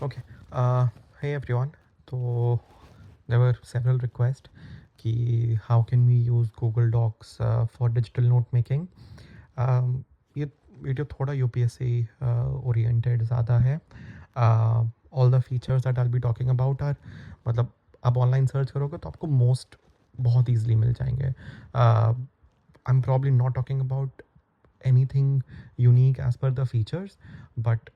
Okay. Hey everyone. So there were several requests कि how can we use Google Docs for digital note making. ये video थोड़ा UPSC oriented ज़्यादा है. All the features that I'll be talking about are मतलब आप online search करोगे तो आपको most बहुत easily मिल जाएंगे. I'm probably not talking about anything unique as per the features, but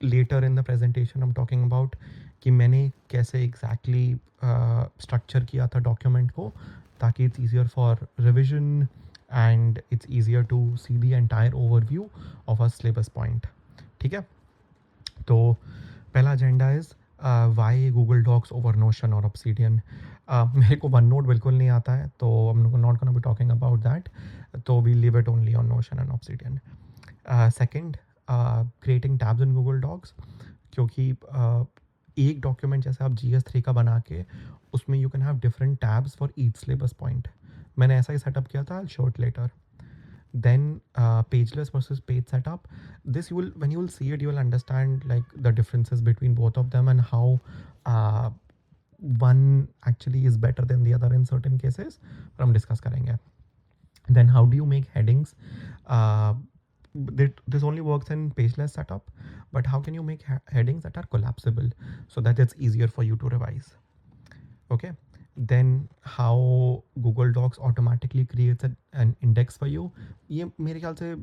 later in the presentation I'm talking about कि मैंने कैसे exactly structure किया था document को ताकि it's easier for revision and it's easier to see the entire overview of a syllabus point. ठीक है, तो पहला agenda is why Google Docs over Notion or Obsidian. मेरे को OneNote बिल्कुल नहीं आता है, तो I'm not gonna be talking about that, तो we'll leave it only on Notion and Obsidian. Second, creating tabs in Google Docs, क्योंकि एक डॉक्यूमेंट जैसे आप GS3 का बना के उसमें you can have different tabs for each syllabus point. मैंने ऐसा ही सेटअप किया था, show it later. Then pageless versus page setup, this you will, when you will see it, you will understand like the differences between both of them and how uh, one actually is better than the other in certain cases, पर हम discuss करेंगे. Then how do you make headings? uh, this only works in pageless setup, but how can you make headings that are collapsible so that it's easier for you to revise? Okay, then how Google Docs automatically creates an index for you. ये मेरे ख्याल से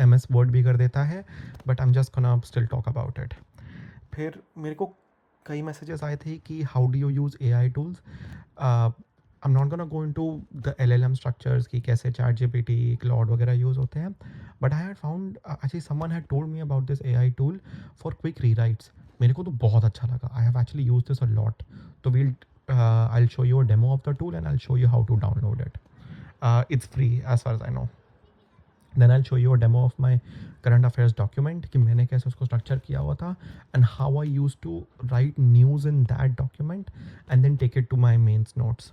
MS Word भी कर देता है, but I'm just gonna still talk about it. फिर मेरे को कई मैसेजेस आए थे कि how do you use AI tools. I'm not gonna go into the LLM structures कि कैसे ChatGPT, Claude वगैरह यूज़ होते हैं, but I had found actually someone had told me about this AI tool for quick rewrites. मेरे को तो बहुत अच्छा लगा. I have actually used this a lot. तो I'll show you a demo of the tool and I'll show you how to download it. It's free as far as I know. Then I'll show you a demo of my current affairs document कि मैंने कैसे उसको structure किया हुआ था and how I used to write news in that document and then take it to my mains notes.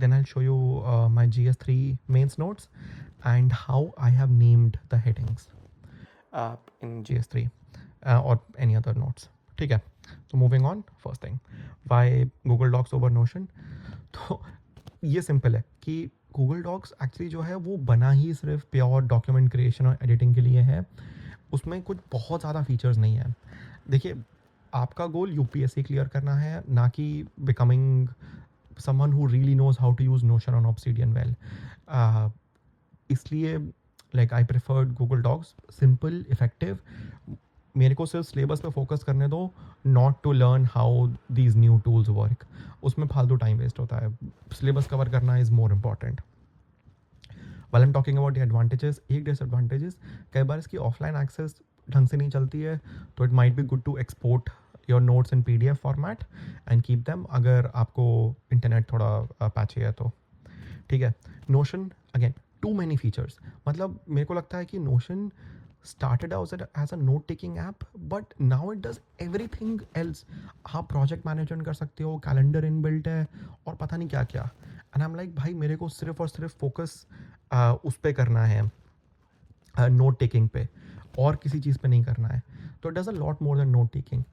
Then I'll show you my GS3 mains notes and how I have named the headings in GS3 or any other notes. ठीक है, so moving on, first thing, why Google Docs over Notion. तो ये simple है कि Google docs actually जो है वो बना ही सिर्फ प्योर डॉक्यूमेंट क्रिएशन और एडिटिंग के लिए है. उसमें कुछ बहुत ज़्यादा फीचर्स नहीं है. देखिए, आपका गोल यूपीएससी क्लियर करना है, ना कि becoming someone who really knows how to use Notion on Obsidian well. इसलिए like I preferred Google Docs, simple, effective. मेरे को सिर्फ सिलेबस पे फोकस करने दो, not to learn how these new tools work. उसमें फालतू टाइम वेस्ट होता है. सिलेबस कवर करना is more important. While I am talking about the advantages, एक डिसएडवांटेजेस, कई बार इसकी ऑफलाइन एक्सेस ढंग से नहीं चलती है, तो it might be good to export your notes in PDF format and keep them अगर आपको इंटरनेट थोड़ा पैची है तो. ठीक है. Notion again, too many features. मतलब मेरे को लगता है कि Notion started out as a note taking app, but now it does everything else. आप प्रोजेक्ट मैनेजमेंट कर सकते हो, कैलेंडर इनबिल्ट है और पता नहीं क्या क्या. एंड आई एम लाइक, भाई मेरे को सिर्फ और सिर्फ फोकस उस पर करना है, नोट टेकिंग पे, और किसी चीज़ पे नहीं करना है. तो it does a lot more than note taking.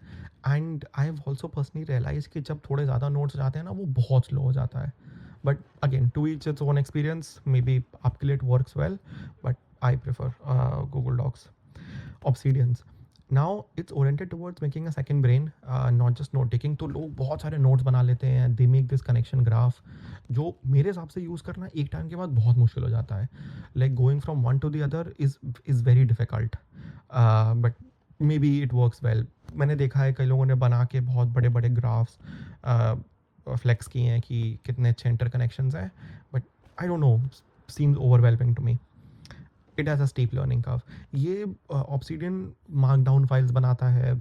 And I have also personally realize कि जब थोड़े ज़्यादा नोट्स जाते हैं ना, वो बहुत स्लो हो जाता है. But again, to each its own experience. May be आपके लिए it works well, but I prefer Google Docs. Obsidians. Now it's oriented towards making a second brain, not just note taking. तो लोग बहुत सारे notes बना लेते हैं. They make this connection graph, जो मेरे हिसाब से यूज़ करना एक टाइम के बाद बहुत मुश्किल हो जाता है. Like going from one to the other is very difficult. But maybe it works well. मैंने देखा है कई लोगों ने बना के बहुत बड़े बड़े ग्राफ्स फ्लेक्स किए हैं कि कितने अच्छे इंटरकनेक्शंस हैं. But I don't know, seems overwhelming to me. It has a steep learning curve. ये ऑब्सिडियन मार्कडाउन फाइल्स बनाता है,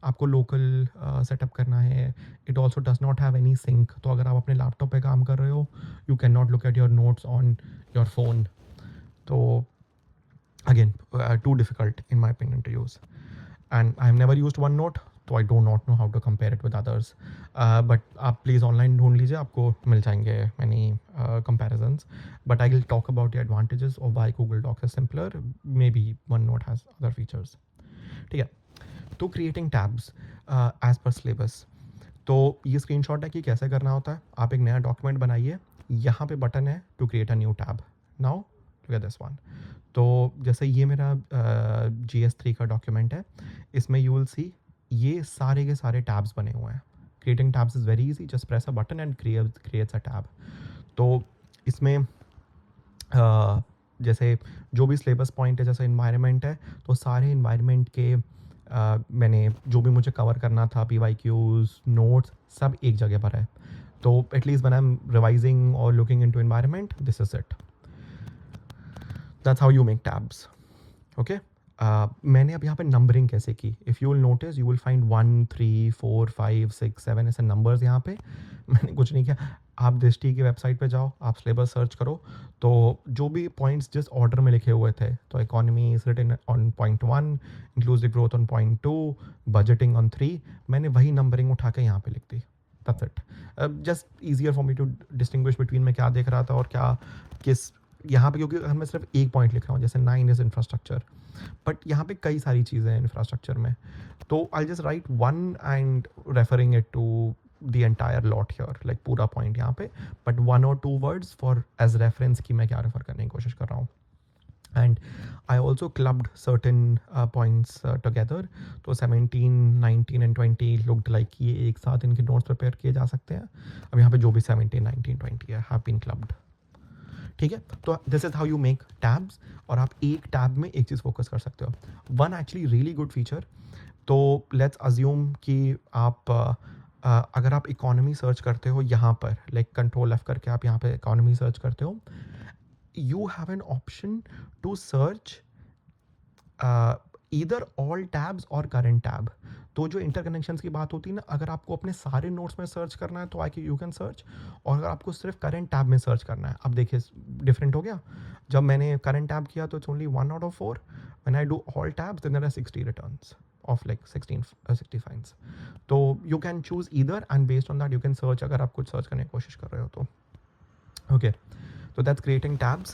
आपको लोकल सेटअप करना है. It also does not have any sync. तो अगर आप अपने लैपटॉप पे काम कर रहे हो, you can not look at your notes on your phone. तो again, too difficult in my opinion to use. And I have never used OneNote, तो I don't not know how to compare it with others. But आप please online ढूंढ लीजिए, आपको मिल जाएंगे many comparisons. But I will talk about the advantages of why Google Docs is simpler. Maybe OneNote has other features. ठीक है. तो creating tabs as per syllabus. तो ये स्क्रीनशॉट है कि कैसे करना होता है। आप एक नया डॉक्यूमेंट बनाइए, यहाँ पे बटन है to create a new tab. Now look at this one. तो जैसे ये मेरा GS3 का डॉक्यूमेंट है, इसमें यू विल सी ये सारे के सारे टैब्स बने हुए हैं। Creating tabs is very easy, just press a button and creates a tab. तो इसमें जैसे जो भी सिलेबस पॉइंट है, जैसे इन्वायरमेंट है, तो सारे इन्वायरमेंट के मैंने जो भी मुझे कवर करना था, PYQs, नोट्स, सब एक जगह पर है। तो at least when I am revising और looking into environment, this is it. That's how you make tabs. Okay, मैंने अब यहाँ पे नंबरिंग कैसे की, if you will notice you will find 1 3 4 5 6 7 ऐसे नंबर्स यहाँ पे। मैंने कुछ नहीं किया, आप दृष्टि की वेबसाइट पे जाओ, आप सिलेबस सर्च करो, तो जो भी पॉइंट्स जिस ऑर्डर में लिखे हुए थे, तो economy is written on point 1, inclusive growth on point 2, budgeting on 3, मैंने वही नंबरिंग उठा के यहाँ पे लिख दी। That's it. Just easier for me to distinguish between मैं क्या देख रहा था और क्या किस यहाँ पे, क्योंकि अगर मैं सिर्फ एक पॉइंट लिख रहा हूँ, जैसे 9 इज इंफ्रास्ट्रक्चर, बट यहाँ पे कई सारी चीज़ें हैं इंफ्रास्ट्रक्चर में, तो I just write one and referring it to the entire lot here, like पूरा पॉइंट यहाँ पे, बट 1 और 2 वर्ड्स फॉर एज रेफरेंस कि मैं क्या रेफर करने की कोशिश कर रहा हूँ। And I also clubbed certain points together, तो 17 19 एंड 20 लुक्ड लाइक ये एक साथ इनके नोट्स प्रिपेयर किए जा सकते हैं। अब यहाँ पे जो भी 17 19 20 है, हैव बीन क्लब्ड। ठीक है, तो this is how you make tabs, और आप एक टैब में एक चीज़ फोकस कर सकते हो। One actually really good feature, तो लेट्स अज्यूम कि आप अगर आप इकोनॉमी सर्च करते हो यहाँ पर, लाइक कंट्रोल F करके आप यहाँ पे इकोनॉमी सर्च करते हो, you have an option to search either all tabs or current tab। तो जो इंटरकनेक्शंस की बात होती है ना, अगर आपको अपने सारे नोट्स में सर्च करना है तो आई यू कैन सर्च, और अगर आपको सिर्फ करंट टैब में सर्च करना है, अब देखिए डिफरेंट हो गया। जब मैंने करंट टैब किया तो it's only 1 out of 4, when I do all tabs then there are 60 returns of like 60 finds. तो you can choose either and based on that you can search, अगर आप कुछ सर्च करने की कोशिश कर रहे हो तो। Okay, so that's creating tabs.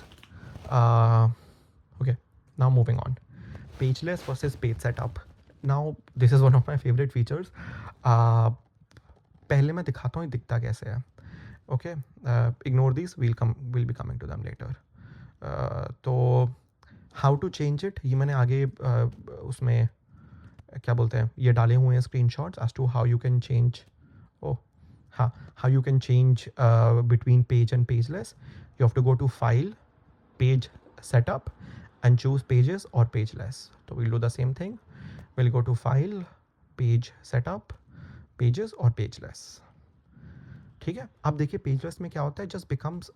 Okay, now moving on. Pageless versus page setup. Now this is one of my favorite features. पहले मैं दिखाता हूँ दिखता कैसे है। Okay, ignore these. We'll be coming to them later. तो how to change it, ये मैंने आगे उसमें क्या बोलते हैं, ये डाले हुए हैं screenshots as to how you can change. Oh, हाँ, how you can change between page and pageless. You have to go to File, Page Setup, and choose Pages or Pageless. So we'll do the same thing. We'll go to File, Page Setup, Pages or Pageless. ठीक है, अब देखिए पेजलेस में क्या होता है, just becomes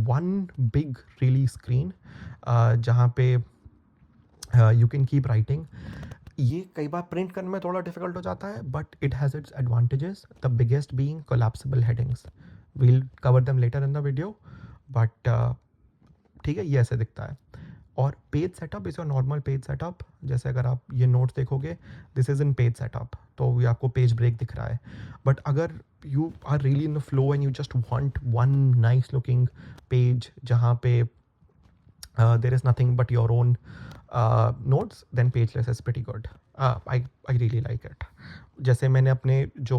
one big release screen, जहाँ पे यू कैन कीप राइटिंग। ये कई बार प्रिंट करने में थोड़ा डिफिकल्ट हो जाता है, but it has its advantages, the biggest being collapsible headings. We'll cover them later in the video, but ठीक है, ये ऐसे दिखता है। और page setup is your normal page setup, जैसे अगर आप ये नोट्स देखोगे, this is in page setup, तो ये आपको पेज ब्रेक दिख रहा है। बट अगर you are really in the flow and you just want one nice looking page जहाँ पे there is nothing but your own notes, then pageless is pretty good. I really like it. जैसे मैंने अपने जो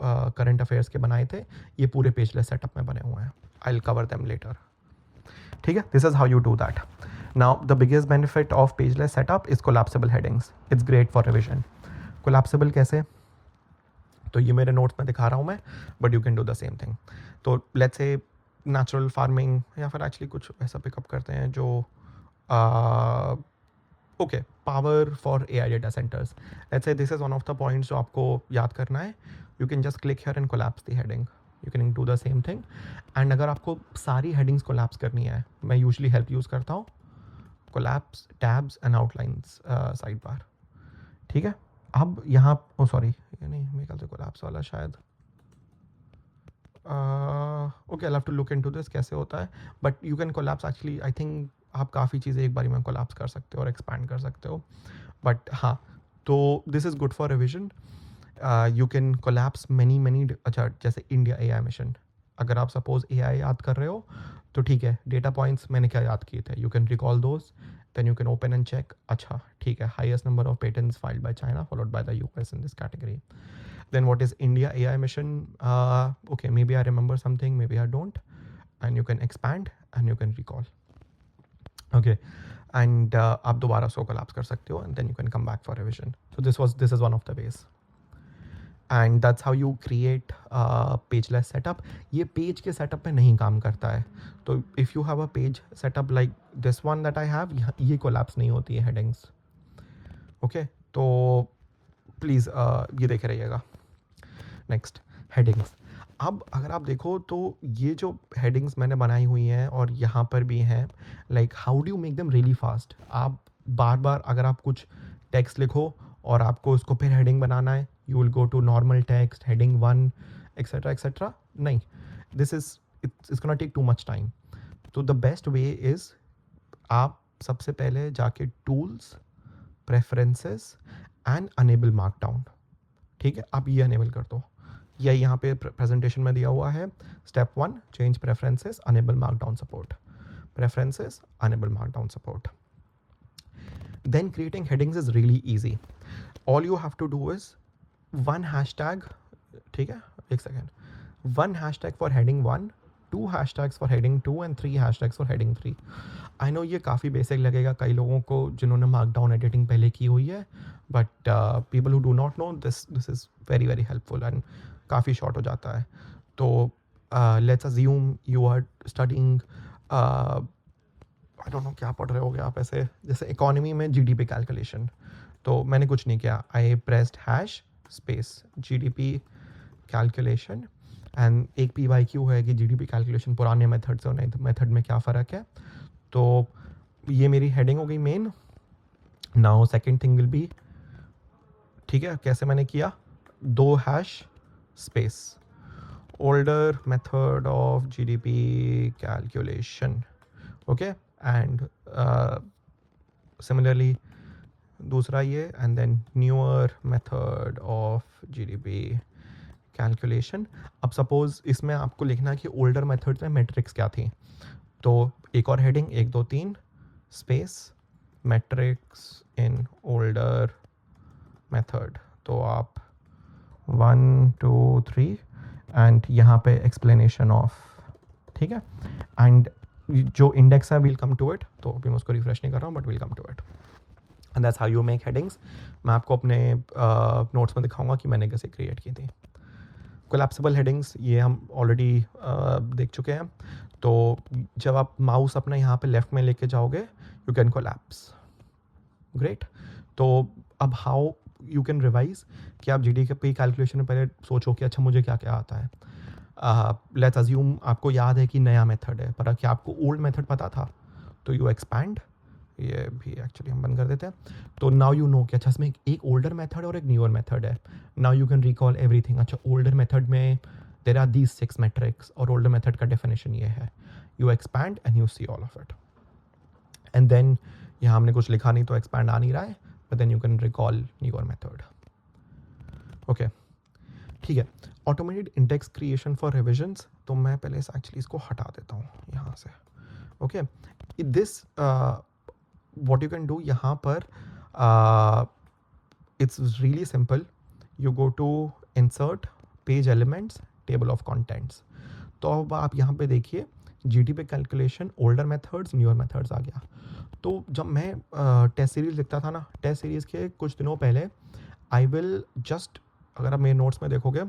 current affairs के बनाए थे, ये पूरे पेजलेस सेटअप में बने हुए हैं। I will cover them later. ठीक है, this is how you do that. Now the biggest benefit of pageless setup is collapsible headings. It's great for revision. Collapsible कैसे, तो ये मेरे नोट्स में दिखा रहा हूँ मैं, but you can do the same thing. तो लेट्स से नेचुरल फार्मिंग, या फिर एक्चुअली कुछ ऐसा पिकअप करते हैं जो okay, power for AI data centres. Let's say this is one of the points जो आपको याद करना है। You can just click here and collapse the heading. You can do the same thing. And अगर आपको सारी हेडिंग्स कोलैप्स करनी है, मैं यूजली हेल्प यूज़ करता हूँ, collapse tabs and outlines side bar. ठीक है, अब यहाँ ओ सॉरी, ये नहीं, मेरे ख्याल से कोलैप्स वाला शायद, okay, I have to look into this कैसे होता है, but you can collapse actually, I think आप काफ़ी चीज़ें एक बारी में कोलैप्स कर सकते हो और एक्सपैंड कर सकते हो, बट हाँ, तो this is good for revision. You can collapse many, अच्छा जैसे इंडिया AI मिशन, अगर आप सपोज AI याद कर रहे हो तो ठीक है, डेटा पॉइंट्स मैंने क्या याद किए थे, you can recall those, then you can open and check, अच्छा ठीक है, highest number of patents filed by China followed by the US in this category. Then what is India AI mission? Okay, maybe I remember something, maybe I don't. And you can expand and you can recall. Okay, and आप दोबारा उसको collapse कर सकते हो and then you can come back for revision. So this is one of the ways. And that's how you create pageless setup. ये page के setup पे नहीं काम करता है. तो if you have a page setup like this one that I have, ये collapse नहीं होती है headings. Okay, तो प्लीज़ ये देखे रहिएगा. Next, headings. अब अगर आप देखो तो ये जो हेडिंग्स मैंने बनाई हुई हैं और यहाँ पर भी हैं, like how do you make them really fast. आप बार बार अगर आप कुछ टेक्स्ट लिखो और आपको उसको फिर हेडिंग बनाना है, you will go to normal text, heading 1 et cetera, नहीं, this is it's gonna take too much time. तो द बेस्ट वे इज़ आप सबसे पहले जाके tools, preferences and enable markdown. ठीक है, आप ये अनेबल कर दो. ये यहाँ पे प्रेजेंटेशन में दिया हुआ है. Step 1, change preferences, enable markdown support. Preferences, enable markdown support. Then creating headings is really easy. All you have to do is one hashtag. ठीक है, एक second. One hashtag for heading 1, 2 hashtags for heading 2 and 3 hashtags for heading 3. I know ये काफ़ी basic लगेगा कई लोगों को जिन्होंने मार्कडाउन एडिटिंग पहले की हुई है, but people who do not know this is very very helpful and काफ़ी शॉर्ट हो जाता है. तो let's assume you are studying, I don't know क्या पढ़ रहे होगे आप, ऐसे जैसे इकोनॉमी में जीडीपी कैलकुलेशन. तो मैंने कुछ नहीं किया, I pressed hash space GDP calculation and एक PYQ है कि जीडीपी कैलकुलेशन पुराने मेथड से और नए मेथड में क्या फ़र्क है. तो ये मेरी हेडिंग हो गई main. Now second thing will be, ठीक है, कैसे मैंने किया, 2 hash space older method of GDP calculation. Okay, and similarly दूसरा ये, and then newer method of GDP calculation. अब सपोज इसमें आपको लिखना है कि ओल्डर मेथड में मेट्रिक्स क्या थी, तो एक और heading 1 2 3 space matrix in older method. तो आप 1 2 3 एंड यहाँ पे एक्सप्लेनेशन ऑफ, ठीक है, एंड जो इंडेक्स है विल कम टू इट. तो अभी मैं उसको रिफ्रेश नहीं कर रहा हूँ, but will come to it. And that's how you make headings. मैं आपको अपने नोट्स में दिखाऊंगा कि मैंने कैसे क्रिएट की थी. कोलैप्सिबल हेडिंग्स ये हम ऑलरेडी देख चुके हैं. तो जब आप माउस अपना यहाँ पे लेफ्ट में लेके जाओगे, यू कैन कोलैप्स. ग्रेट. तो अब हाउ यू कैन रिवाइज कि आप जीडीपी कैलकुलेशन में पहले सोचो कि अच्छा मुझे क्या क्या आता है. लेट्स अज्यूम आपको याद है कि नया मेथड है, पर क्या आपको ओल्ड मेथड पता था, तो यू एक्सपैंड. ये भी एक्चुअली हम बंद कर देते हैं. तो नाउ यू नो कि अच्छा इसमें एक ओल्डर मेथड और एक न्यूअर मेथड है. Now you can recall everything. अच्छा ओल्डर मेथड में देर आर दीज 6 मेट्रिक्स और ओल्डर मेथड का डेफिनेशन ये है. You expand and you see all of it. And then यहाँ हमने कुछ लिखा नहीं तो एक्सपैंड आ नहीं रहा है, but then you can recall newer method. Okay, ठीक है. Automated index creation for revisions. तो मैं पहले एक्चुअली इसको हटा देता हूँ यहाँ से. Okay, this what you can do यहाँ पर, it's really simple. You go to insert page elements table of contents. तो अब आप यहाँ पे देखिए GDP calculation older methods newer methods आ गया. तो जब मैं टेस्ट सीरीज़ लिखता था ना, टेस्ट सीरीज़ के कुछ दिनों पहले आई विल जस्ट, अगर आप मेरे नोट्स में देखोगे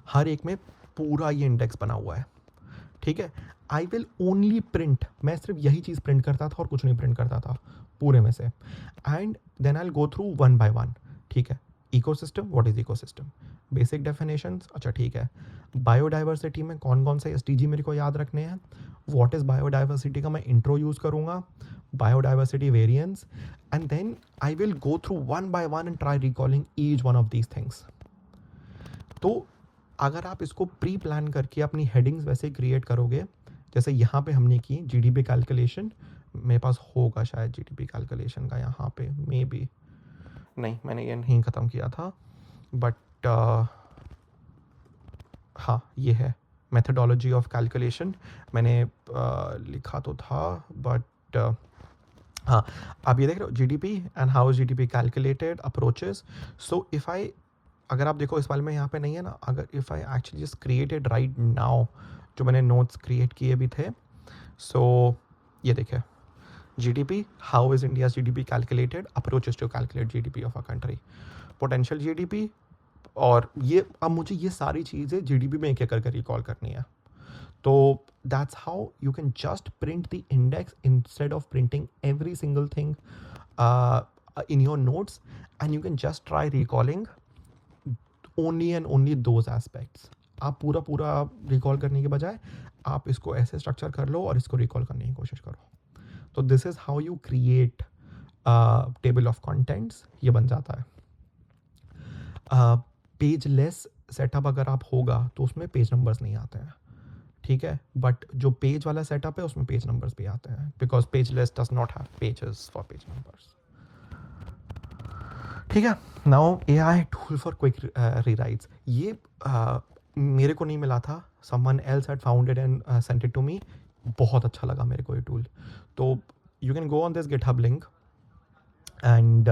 हर एक में पूरा ये इंडेक्स बना हुआ है. ठीक है, आई विल ओनली प्रिंट, मैं सिर्फ यही चीज़ प्रिंट करता था और कुछ नहीं प्रिंट करता था पूरे में से. And then I will go through 1 by 1. ठीक है, ecosystem, what is ecosystem, basic definitions, अच्छा ठीक है. बायोडाइवर्सिटी में कौन कौन से SDG मेरे को याद रखने हैं, व्हाट इज़ बायोडाइवर्सिटी का मैं इंट्रो यूज़ करूँगा, biodiversity variance, and then I will go through 1 by 1 and try recalling each one of these things. तो अगर आप इसको प्री प्लान करके अपनी हेडिंग्स वैसे क्रिएट करोगे जैसे यहाँ पे हमने की जीडीपी कैलकुलेशन, मेरे पास होगा शायद जीडीपी कैलकुलेशन का यहाँ पे, मे बी नहीं, मैंने ये नहीं ख़त्म किया था, बट हाँ ये है methodology of calculation मैंने लिखा तो था बट हाँ आप ये देख रहे हो GDP and how is GDP calculated approaches. So if I अगर आप देखो इस वाले में यहाँ पे नहीं है ना, अगर if I actually just created right now जो मैंने नोट्स क्रिएट किए भी थे. सो ये देखिए GDP, how is India's GDP calculated, approaches to calculate GDP of a country, potential GDP. और ये अब मुझे ये सारी चीज़ें जीडीपी में एक एक करके रिकॉल करनी है. तो that's how you can just print the index instead of printing every single thing in your notes, and you can just try recalling only and only those aspects. आप पूरा पूरा रिकॉल करने के बजाय आप इसको ऐसे स्ट्रक्चर कर लो और इसको रिकॉल करने की कोशिश करो. तो this is how you create table of contents. ये बन जाता है. पेज लेस सेटअप अगर आप होगा तो उसमें पेज नंबर्स नहीं आते हैं, ठीक है. बट जो पेज वाला सेटअप है उसमें पेज नंबर्स भी आते हैं because pageless does not have pages for page numbers. ठीक है. Now AI tool for quick rewrites. ये मेरे को नहीं मिला था, someone else had found it and sent it to me. बहुत अच्छा लगा मेरे को ये टूल. तो you can go on this GitHub link and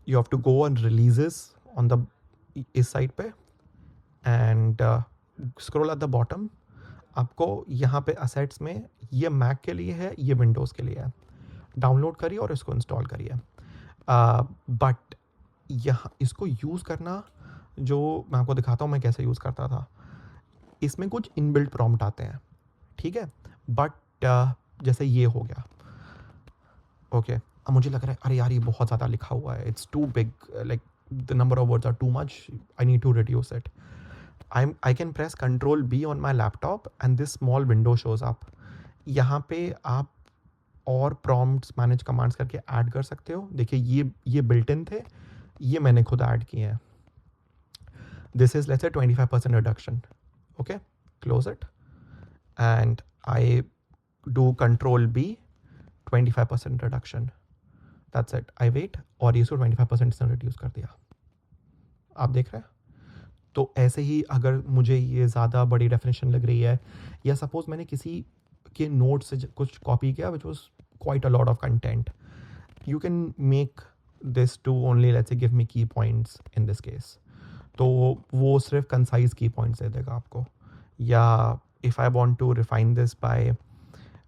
you have to go on releases on the इस साइड पे and scroll at the bottom. आपको यहाँ पे असेट्स में ये मैक के लिए है, ये विंडोज़ के लिए है. डाउनलोड करिए और इसको इंस्टॉल करिए. बट यहाँ इसको यूज़ करना, जो मैं आपको दिखाता हूँ मैं कैसे यूज़ करता था. इसमें कुछ इनबिल्ट प्रॉम्प्ट आते हैं, ठीक है. बट जैसे ये हो गया, ओके. अब मुझे लग रहा है अरे यार ये बहुत ज़्यादा लिखा हुआ है, it's too big, like the number of words are too much, I need to reduce it. I can press Control B on my laptop and this small window shows up. यहाँ पे आप और prompts manage commands करके add कर सकते हो. देखिए ये built in थे, ये मैंने खुद ऐड किए हैं. This is let's say 25% reduction. Okay, close it and I do Control B, 25% reduction. That's it. I wait और इसको 25% से reduce कर दिया. आप देख रहे हैं. तो ऐसे ही अगर मुझे ये ज़्यादा बड़ी डेफिनेशन लग रही है, या सपोज़ मैंने किसी के नोट से कुछ कॉपी किया which was quite a lot of content, you can make this to only let's say give me key points in this case. तो वो सिर्फ कंसाइज की पॉइंट्स दे देगा आपको. या if I want to refine this by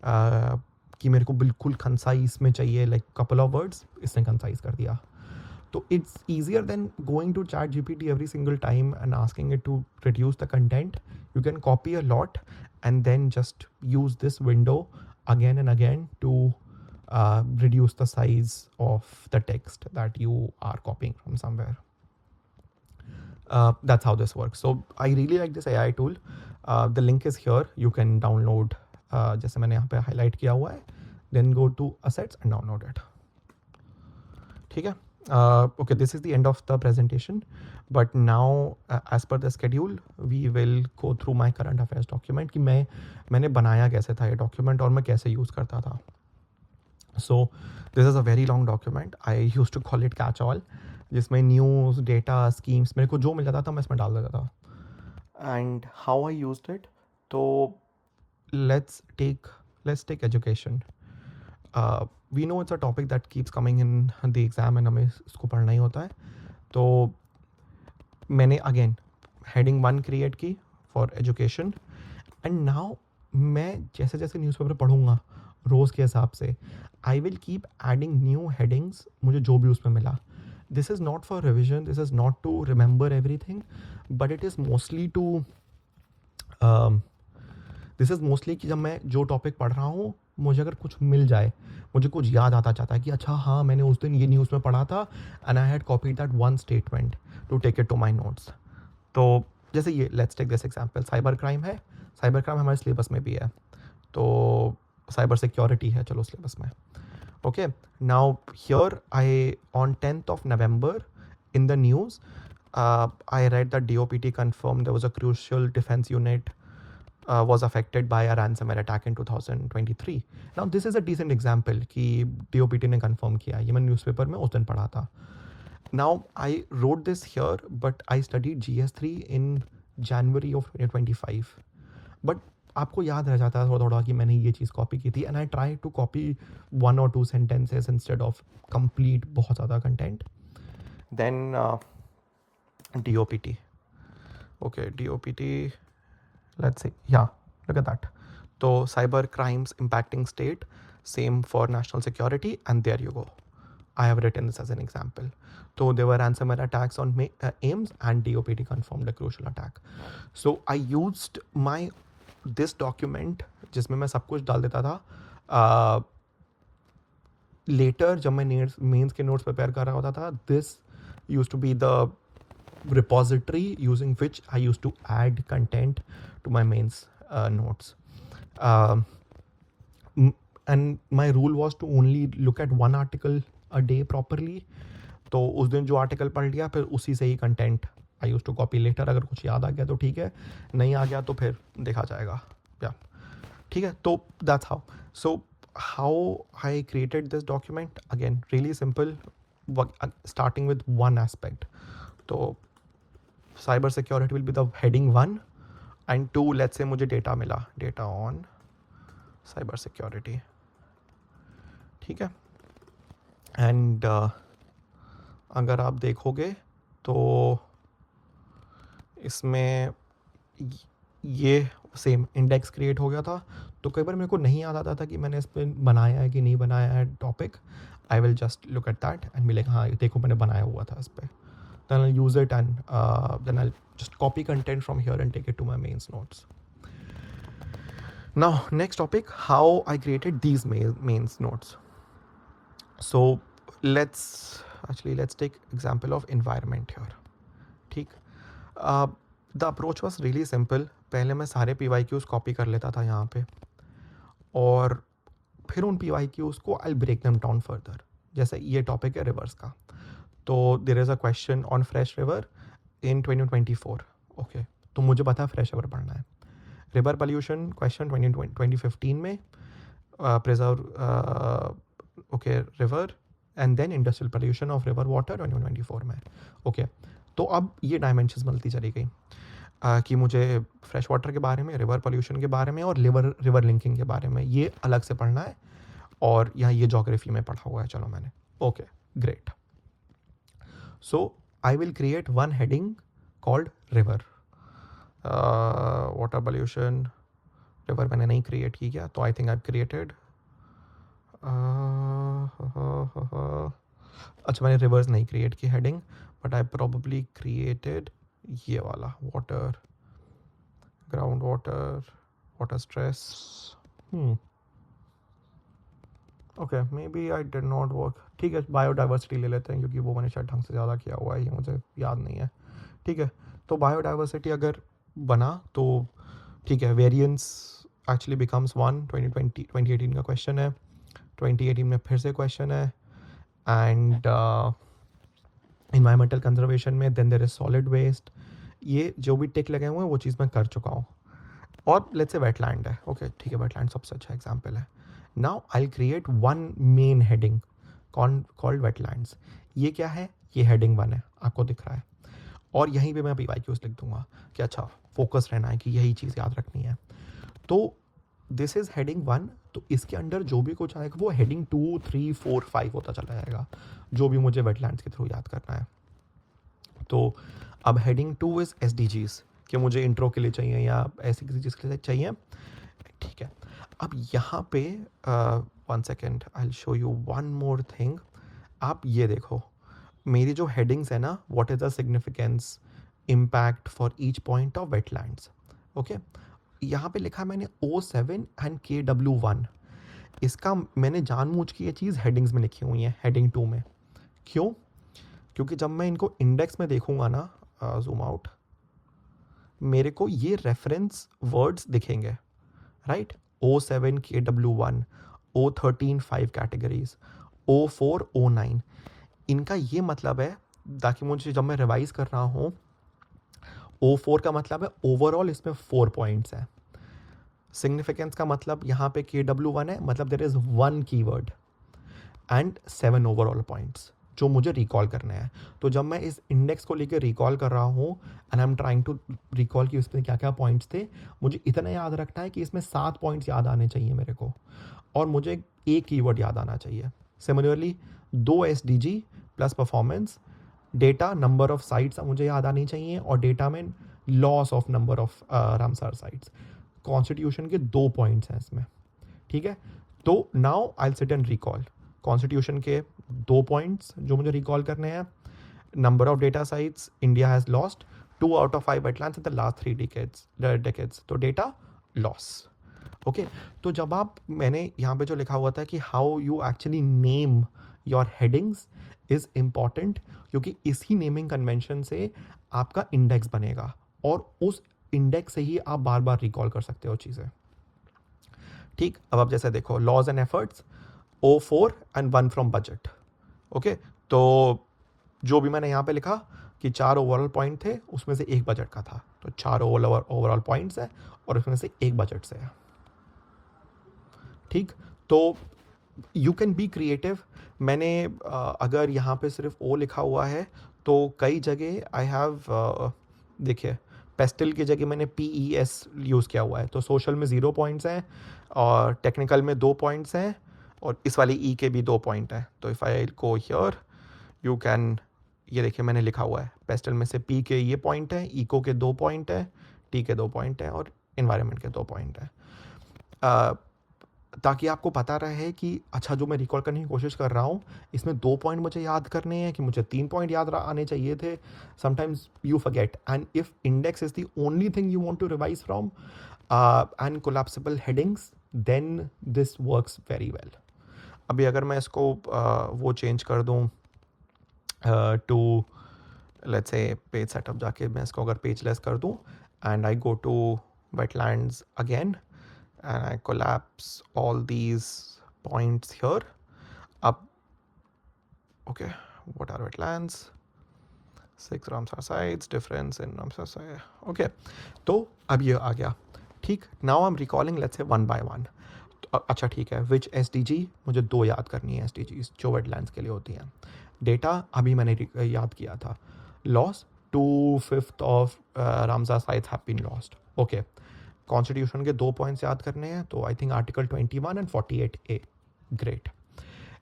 कि मेरे को बिल्कुल कंसाइज में चाहिए, लाइक कपल ऑफ वर्ड्स, इसने कंसाइज कर दिया. So it's easier than going to ChatGPT every single time and asking it to reduce the content. You can copy a lot and then just use this window again and again to reduce the size of the text that you are copying from somewhere. That's how this works. So I really like this AI tool. The link is here. You can download, जैसे मैंने यहाँ पे highlight किया हुआ है. Then go to assets and download it. ठीक है. Okay, this is the end of the presentation, but now as per the schedule we will go through my current affairs document कि मैंने बनाया कैसे था ये document और मैं कैसे use करता था. So this is a very long document. I used to call it catch all, जिसमें news, data, schemes मेरे को जो मिल जाता था मैं इसमें डाल देता था. And how I used it, तो let's take education. We know it's a topic that keeps coming in the exam and हमें इसको पढ़ना ही होता है. तो मैंने अगेन हेडिंग 1 क्रिएट की फॉर एजुकेशन एंड नाउ मैं जैसे जैसे न्यूज़पेपर पढ़ूंगा रोज़ के हिसाब से I will keep adding new headings मुझे जो भी उसमें मिला. This is not for revision, this is not to remember everything, but it is mostly to this is mostly कि जब मैं जो टॉपिक पढ़ रहा हूँ मुझे अगर कुछ मिल जाए, मुझे कुछ याद आता चाहता है कि अच्छा हाँ मैंने उस दिन ये न्यूज़ में पढ़ा था and I had copied that one statement to take it to my notes. तो जैसे ये let's take this example, cyber crime है. साइबर क्राइम हमारे सिलेबस में भी है, तो साइबर सिक्योरिटी है चलो सिलेबस में. Okay, now here I on 10th of November in the news I read that DOPT confirmed there was a crucial defense unit was affected by a ransomware attack in 2023. Now this is a decent example कि DOPT ने confirm किया, ये मैं newspaper में उस दिन पढ़ा था. Now I wrote this here, but I studied GS3 in January of 2025. But आपको याद रह जाता है थोड़ा थोड़ा कि मैंने ये चीज़ कॉपी की थी, and I try to copy 1 or 2 sentences instead of complete बहुत ज़्यादा कंटेंट. Then DOPT. Okay, DOPT. Let's see. Yeah, look at that. So cyber crimes impacting state, same for national security, and there you go. I have written this as an example. So there were ransomware attacks on AIMS, and DOPT confirmed a crucial attack. So I used this document जिसमें मैं सब कुछ डाल देता था. Later जब मैं mains के नोट्स प्रिपेयर कर रहा होता था, this used to be the repository using which I used to add content to my mains notes. Um, and my rule was to only look at one article a day properly. तो उस दिन जो article पढ़ लिया फिर उसी से ही content I use to copy later. अगर कुछ याद आ गया तो ठीक है, नहीं आ गया तो फिर देखा जाएगा. या ठीक है. तो that's how. So how I created this document, again really simple, starting with one aspect. तो cyber security will be the heading 1, and 2 let's say मुझे डेटा मिला, डेटा ऑन साइबर सिक्योरिटी. ठीक है. एंड अगर आप देखोगे तो इसमें ये सेम इंडेक्स क्रिएट हो गया था. तो कई बार मेरे को नहीं याद आता था कि मैंने इस पर बनाया है कि नहीं बनाया है topic. I will just look at that and be like हाँ देखो मैंने बनाया हुआ था इस पर. then I'll use it, and then I'll just copy content from here and take it to my mains notes. Now next topic, how I created these mains notes. So let's take example of environment here. ठीक. The approach was really simple. पहले मैं सारे PYQs copy कर लेता था यहाँ पे, और फिर उन PYQs को I'll break them down further. जैसे ये टॉपिक है रिवर्स का, तो there is a question on fresh river in 2024. Okay, तो मुझे पता है फ्रेश रिवर पढ़ना है. रिवर पोल्यूशन क्वेश्चन 2015 में, preserve okay river, and then industrial pollution of river water 2024 में. ओके, तो अब ये डायमेंशंस मिलती चली गई कि मुझे फ्रेश वाटर के बारे में, रिवर पोल्यूशन के बारे में, और रिवर लिंकिंग के बारे में ये अलग से पढ़ना है. और यहाँ ये जोग्राफी में पढ़ा हुआ है, चलो मैंने. Okay, great. So I will create one heading called river. Water pollution, river मैंने नहीं create की क्या, तो I think I've created. अच्छा मैंने rivers नहीं create की heading, but I probably created ये वाला water, ground water, water stress. Okay, maybe I did not work. ठीक है, बायोडाइवर्सिटी ले लेते हैं क्योंकि वो मैंने शायद ढंग से ज़्यादा किया हुआ है, ये मुझे याद नहीं है. ठीक है, तो बायोडाइवर्सिटी अगर बना तो ठीक है. Variance actually becomes 1. 2018 का क्वेश्चन है, 2018 में फिर से क्वेश्चन है. एंड इन्वायरमेंटल कंजर्वेशन में then there is solid waste. ये जो भी टिक लगे हुए हैं वो चीज़ मैं कर चुका हूँ. और लेट्स से वेटलैंड है. ओके ठीक है, वेटलैंड सबसे अच्छा एग्जाम्पल है. Now I'll create one main heading called wetlands. ये क्या है, ये heading 1 है, आपको दिख रहा है. और यहीं पे मैं PYQs लिख दूंगा कि अच्छा फोकस रहना है कि यही चीज़ याद रखनी है. तो दिस इज़ heading 1. तो इसके अंडर जो भी कुछ आएगा वो heading 2, 3, 4, 5 होता चला जाएगा, जो भी मुझे wetlands के थ्रू याद करना है. तो अब heading 2 इज़ SDGs, कि मुझे इंट्रो के लिए चाहिए या ऐसी किसी चीज़ के लिए चाहिए. ठीक है, अब यहाँ पे 1 second, I will show you one more thing. आप ये देखो मेरी जो हेडिंग्स है ना, what is the significance impact for each point of wetlands. Okay, यहाँ पे लिखा है मैंने O7 एंड KW1. इसका मैंने जानबूझ के ये चीज़ हेडिंग्स में लिखी हुई है हेडिंग 2 में. क्यों? क्योंकि जब मैं इनको इंडेक्स में देखूँगा ना, जूम आउट, मेरे को ये रेफरेंस वर्ड्स दिखेंगे, right. O7 KW1, O13 5 categories, O4 O9. इनका ये मतलब है ताकि मुझे जब मैं रिवाइज कर रहा हूँ, O4 का मतलब है ओवरऑल इसमें 4 पॉइंट्स हैं. सिग्निफिकेंस का मतलब यहाँ पे KW1 है, मतलब there is 1 keyword and 7 overall points. जो मुझे रिकॉल करने हैं। तो जब मैं इस इंडेक्स को लेकर रिकॉल कर रहा हूँ and I am trying to recall कि उसमें क्या क्या पॉइंट्स थे, मुझे इतना याद रखना है कि इसमें 7 पॉइंट्स याद आने चाहिए मेरे को, और मुझे एक कीवर्ड याद आना चाहिए। Similarly 2 SDG plus performance, data number of sites मुझे याद आनी चाहिए, और डेटा में loss of number of Ramsar sites. Constitution के 2 पॉइंट्स हैं इसमें, ठीक है। तो now I sit and recall constitution के 2 पॉइंट्स जो मुझे रिकॉल करने हैं। Number of data sites, India has lost 2 out of 5 wetlands in the last 3 decades, तो डेटा लॉस। ओके, तो जब आप, मैंने यहाँ पे जो लिखा हुआ था कि how you actually name your headings is important, क्योंकि इसी नेमिंग कन्वेंशन से आपका इंडेक्स बनेगा, और उस इंडेक्स से ही आप बार बार रिकॉल कर सकते हो चीज़ें। ठीक, अब आप जैसे देखो, laws and efforts O4 and 1 from budget. Okay, तो जो भी मैंने यहाँ पे लिखा कि 4 ओवरऑल पॉइंट थे, उसमें से एक बजट का था, तो 4 ओवरऑल पॉइंट्स है और उसमें से एक बजट से है। ठीक, तो यू कैन बी क्रिएटिव। मैंने अगर यहाँ पे सिर्फ ओ लिखा हुआ है, तो कई जगह आई हैव, देखिए पेस्टल की जगह मैंने PES यूज़ किया हुआ है, तो सोशल में 0 पॉइंट्स हैं, और टेक्निकल में 2 पॉइंट्स हैं, और इस वाली ई के भी 2 पॉइंट हैं। तो if I go here, you can, ये देखिए मैंने लिखा हुआ है पेस्टल में से P के ये पॉइंट है, इको के 2 पॉइंट है, T के 2 पॉइंट है, और इन्वायरमेंट के 2 पॉइंट है, ताकि आपको पता रहे कि अच्छा जो मैं रिकॉल करने की कोशिश कर रहा हूँ, इसमें 2 पॉइंट मुझे याद करने हैं कि मुझे 3 पॉइंट याद आने चाहिए थे। Sometimes you forget, and if index is the only thing you want to revise from and collapsible headings, then this works very well. अभी अगर मैं इसको वो चेंज कर दूँ to, let's say page setup जाके मैं इसको अगर पेजलेस कर दूँ, and I go to wetlands again, and I collapse all these points here. Up, okay, what are wetlands? 6 Ramsar sites, difference in Ramsar site. Okay, तो अब ये आ गया। ठीक, now I'm recalling let's say 1 by 1. अच्छा ठीक है, which SDG, मुझे 2 याद करनी है SDGs जो वेटलैंड्स के लिए होती हैं। डेटा अभी मैंने याद किया था। Loss 2/5 of Ramsar sites have been lost. Okay, constitution के 2 पॉइंट्स याद करने हैं, तो I think article 21 and 48A। Great,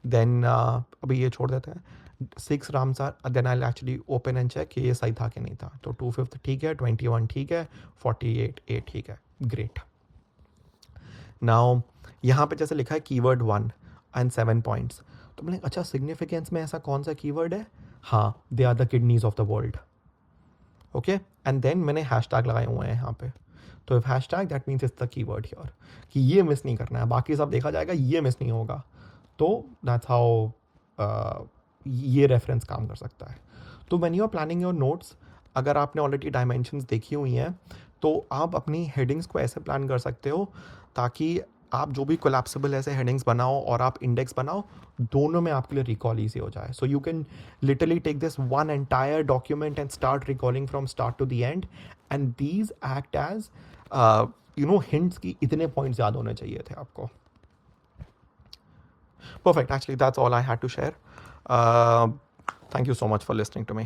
then अभी ये छोड़ देते हैं। 6 Ramsar, then I actually open and check कि ये सही था कि नहीं था, तो 2/5 ठीक है, 21 ठीक है, 48A ठीक है। ग्रेट, नाउ यहाँ पे जैसे लिखा है कीवर्ड 1 एंड 7 पॉइंट्स, तो मैंने अच्छा सिग्निफिकेंस में ऐसा कौन सा कीवर्ड है? हाँ, they are the kidneys of the world. Okay, and then मैंने हैशटैग लगाए हुए हैं यहाँ पे, तो if hashtag that means it's the keyword here, कि ये मिस नहीं करना है, बाकी सब देखा जाएगा, ये मिस नहीं होगा। तो दैट्स हाउ ये रेफरेंस काम कर सकता है। तो when you are planning your notes, अगर आपने ऑलरेडी डायमेंशंस देखी हुई हैं, तो आप अपनी हेडिंग्स को ऐसे प्लान कर सकते हो ताकि आप जो भी कोलैप्सिबल ऐसे हेडिंग्स बनाओ और आप इंडेक्स बनाओ, दोनों में आपके लिए रिकॉल ईजी हो जाए। So you can literally take this one entire document and start recalling from start to the end, and these act as hints की इतने पॉइंट्स याद होने चाहिए थे आपको। Perfect, actually that's all I had to share. Thank you so much for listening to me.